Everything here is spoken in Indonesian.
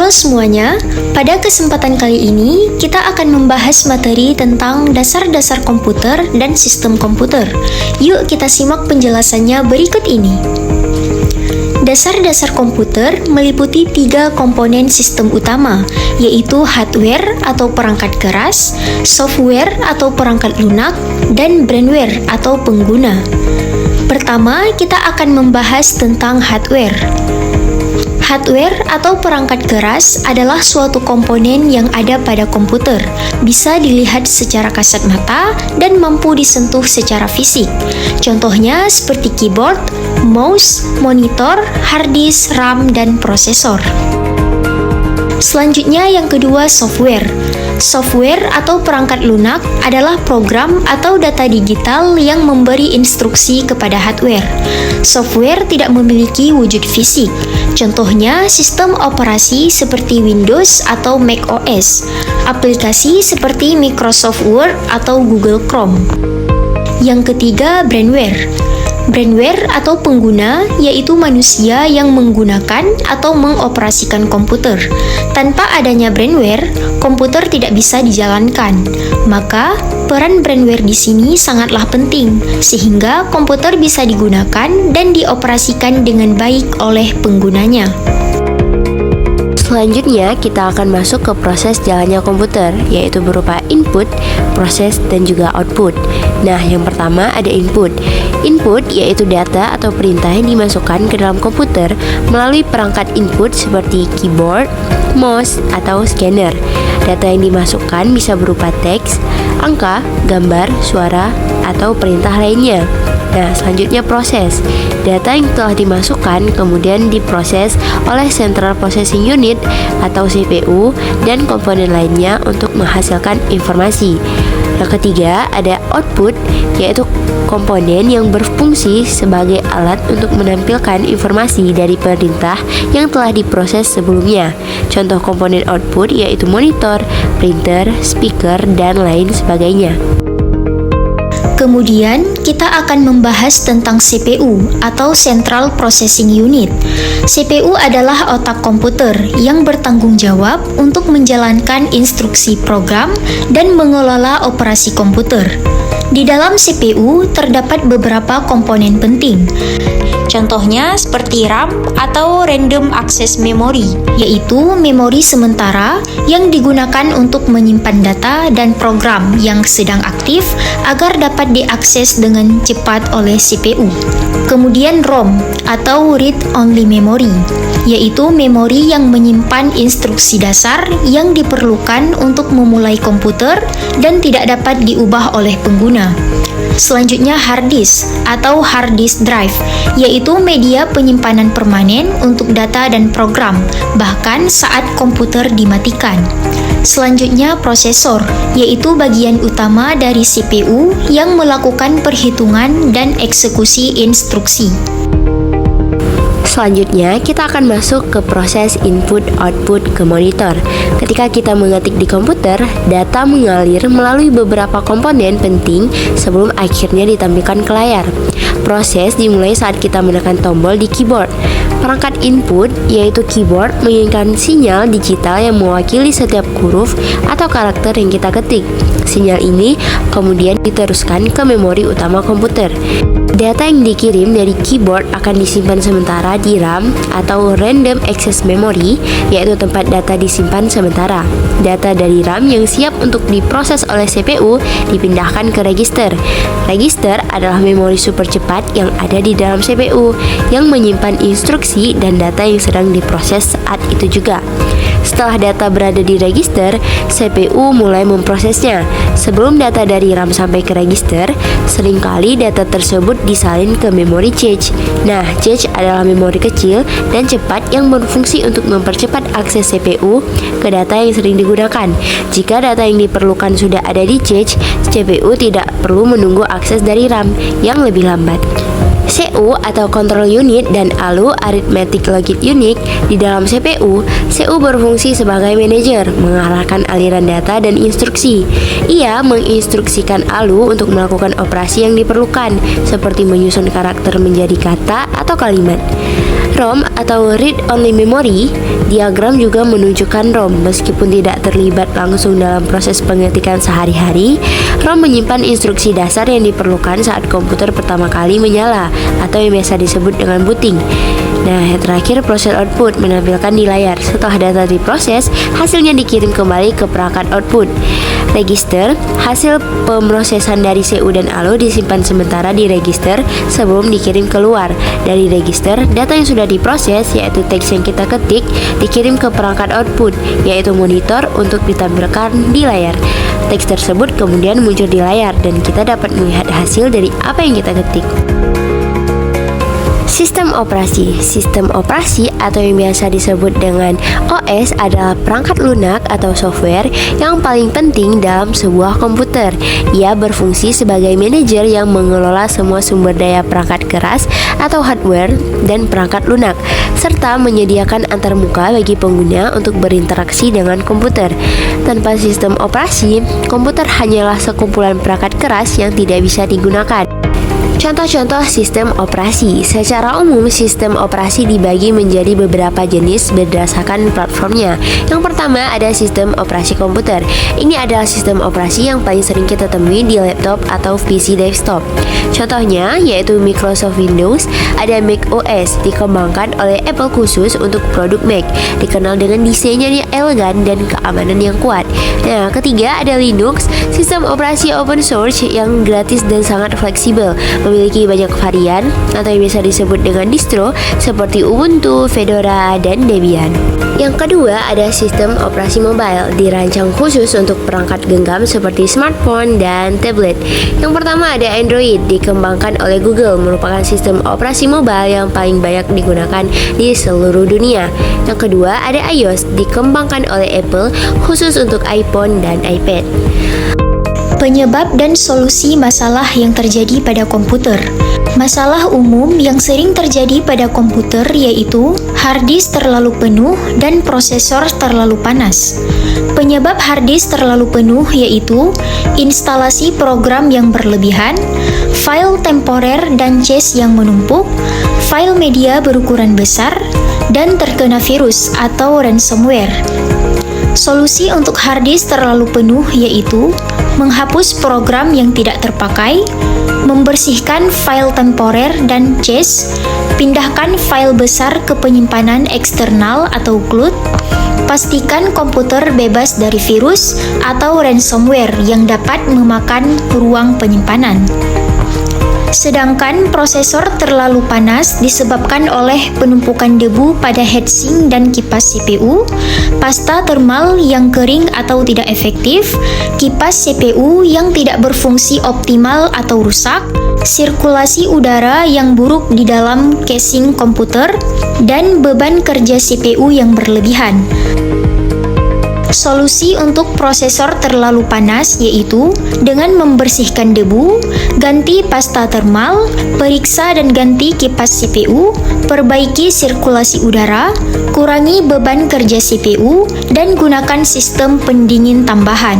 Halo semuanya, pada kesempatan kali ini kita akan membahas materi tentang dasar-dasar komputer dan sistem komputer. Yuk kita simak penjelasannya berikut ini. Dasar-dasar komputer meliputi 3 komponen sistem utama, yaitu hardware atau perangkat keras, software atau perangkat lunak, dan brainware atau pengguna. Pertama, kita akan membahas tentang hardware. Hardware atau perangkat keras adalah suatu komponen yang ada pada komputer, bisa dilihat secara kasat mata dan mampu disentuh secara fisik. Contohnya seperti keyboard, mouse, monitor, hard disk, RAM, dan prosesor. Selanjutnya yang kedua, software. Software atau perangkat lunak adalah program atau data digital yang memberi instruksi kepada hardware. Software tidak memiliki wujud fisik. Contohnya, sistem operasi seperti Windows atau Mac OS, aplikasi seperti Microsoft Word atau Google Chrome. Yang ketiga, brainware. Brainware atau pengguna yaitu manusia yang menggunakan atau mengoperasikan komputer. Tanpa adanya brainware, komputer tidak bisa dijalankan. Maka, peran brainware di sini sangatlah penting, sehingga komputer bisa digunakan dan dioperasikan dengan baik oleh penggunanya. Selanjutnya, kita akan masuk ke proses jalannya komputer, yaitu berupa input, proses, dan juga output. Nah, yang pertama ada input. Input yaitu data atau perintah yang dimasukkan ke dalam komputer melalui perangkat input seperti keyboard, mouse, atau scanner. Data yang dimasukkan bisa berupa teks, angka, gambar, suara, atau perintah lainnya. Nah, selanjutnya proses. Data yang telah dimasukkan kemudian diproses oleh Central Processing Unit atau CPU dan komponen lainnya untuk menghasilkan informasi. Yang ketiga ada output, yaitu komponen yang berfungsi sebagai alat untuk menampilkan informasi dari perintah yang telah diproses sebelumnya. Contoh komponen output yaitu monitor, printer, speaker, dan lain sebagainya. Kemudian, kita akan membahas tentang CPU atau Central Processing Unit. CPU adalah otak komputer yang bertanggung jawab untuk menjalankan instruksi program dan mengelola operasi komputer. Di dalam CPU terdapat beberapa komponen penting. Contohnya seperti RAM atau Random Access Memory, yaitu memori sementara yang digunakan untuk menyimpan data dan program yang sedang aktif agar dapat diakses dengan cepat oleh CPU. Kemudian ROM atau Read Only Memory, yaitu memori yang menyimpan instruksi dasar yang diperlukan untuk memulai komputer dan tidak dapat diubah oleh pengguna. Selanjutnya hard disk atau hard disk drive, yaitu media penyimpanan permanen untuk data dan program, bahkan saat komputer dimatikan. Selanjutnya prosesor, yaitu bagian utama dari CPU yang melakukan perhitungan dan eksekusi instruksi. Selanjutnya, kita akan masuk ke proses input-output ke monitor. Ketika kita mengetik di komputer, data mengalir melalui beberapa komponen penting sebelum akhirnya ditampilkan ke layar. Proses dimulai saat kita menekan tombol di keyboard. Perangkat input, yaitu keyboard, mengirimkan sinyal digital yang mewakili setiap huruf atau karakter yang kita ketik. Sinyal ini kemudian diteruskan ke memori utama komputer. Data yang dikirim dari keyboard akan disimpan sementara di RAM atau Random Access Memory, yaitu tempat data disimpan sementara. Data dari RAM yang siap untuk diproses oleh CPU dipindahkan ke register. Register adalah memori super cepat yang ada di dalam CPU yang menyimpan instruksi dan data yang sedang diproses saat itu juga. Setelah data berada di register, CPU mulai memprosesnya. Sebelum data dari RAM sampai ke register, seringkali data tersebut disalin ke memori cache. Nah, cache adalah memori kecil dan cepat yang berfungsi untuk mempercepat akses CPU ke data yang sering digunakan. Jika data yang diperlukan sudah ada di cache, CPU tidak perlu menunggu akses dari RAM yang lebih lambat. CU atau Control Unit dan ALU Arithmetic Logic Unit di dalam CPU. CU berfungsi sebagai manajer, mengarahkan aliran data dan instruksi. Ia menginstruksikan ALU untuk melakukan operasi yang diperlukan, seperti menyusun karakter menjadi kata atau kalimat. ROM atau Read Only Memory, diagram juga menunjukkan ROM. Meskipun tidak terlibat langsung dalam proses pengetikan sehari-hari, ROM menyimpan instruksi dasar yang diperlukan saat komputer pertama kali menyala atau yang biasa disebut dengan booting. Nah, yang terakhir proses output menampilkan di layar. Setelah data diproses, hasilnya dikirim kembali ke perangkat output. Register, hasil pemrosesan dari CU dan ALU disimpan sementara di register sebelum dikirim keluar. Dari register, data yang sudah diproses, yaitu teks yang kita ketik, dikirim ke perangkat output, yaitu monitor untuk ditampilkan di layar. Teks tersebut kemudian muncul di layar dan kita dapat melihat hasil dari apa yang kita ketik. Sistem operasi. Sistem operasi atau yang biasa disebut dengan OS adalah perangkat lunak atau software yang paling penting dalam sebuah komputer. Ia berfungsi sebagai manajer yang mengelola semua sumber daya perangkat keras atau hardware dan perangkat lunak, serta menyediakan antarmuka bagi pengguna untuk berinteraksi dengan komputer. Tanpa sistem operasi, komputer hanyalah sekumpulan perangkat keras yang tidak bisa digunakan. Contoh-contoh sistem operasi. Secara umum, sistem operasi dibagi menjadi beberapa jenis berdasarkan platformnya. Yang pertama ada sistem operasi komputer. Ini adalah sistem operasi yang paling sering kita temui di laptop atau PC desktop. Contohnya yaitu Microsoft Windows, ada Mac OS, dikembangkan oleh Apple khusus untuk produk Mac, dikenal dengan desainnya yang elegan dan keamanan yang kuat. Nah, ketiga ada Linux, sistem operasi open source yang gratis dan sangat fleksibel, memiliki banyak varian atau yang biasa disebut dengan distro seperti Ubuntu, Fedora, dan Debian. Yang kedua ada sistem operasi mobile, dirancang khusus untuk perangkat genggam seperti smartphone dan tablet. Yang pertama ada Android, dikembangkan oleh Google, merupakan sistem operasi mobile yang paling banyak digunakan di seluruh dunia. Yang kedua ada iOS, dikembangkan oleh Apple khusus untuk iPhone dan iPad. Penyebab dan solusi masalah yang terjadi pada komputer. Masalah umum yang sering terjadi pada komputer yaitu harddisk terlalu penuh dan prosesor terlalu panas. Penyebab harddisk terlalu penuh yaitu instalasi program yang berlebihan, file temporer dan cache yang menumpuk, file media berukuran besar, dan terkena virus atau ransomware. Solusi untuk harddisk terlalu penuh yaitu menghapus program yang tidak terpakai, membersihkan file temporer dan cache, pindahkan file besar ke penyimpanan eksternal atau cloud, pastikan komputer bebas dari virus atau ransomware yang dapat memakan ruang penyimpanan. Sedangkan prosesor terlalu panas disebabkan oleh penumpukan debu pada heatsink dan kipas CPU, pasta thermal yang kering atau tidak efektif, kipas CPU yang tidak berfungsi optimal atau rusak, sirkulasi udara yang buruk di dalam casing komputer, dan beban kerja CPU yang berlebihan. Solusi untuk prosesor terlalu panas yaitu dengan membersihkan debu, ganti pasta thermal, periksa dan ganti kipas CPU, perbaiki sirkulasi udara, kurangi beban kerja CPU, dan gunakan sistem pendingin tambahan.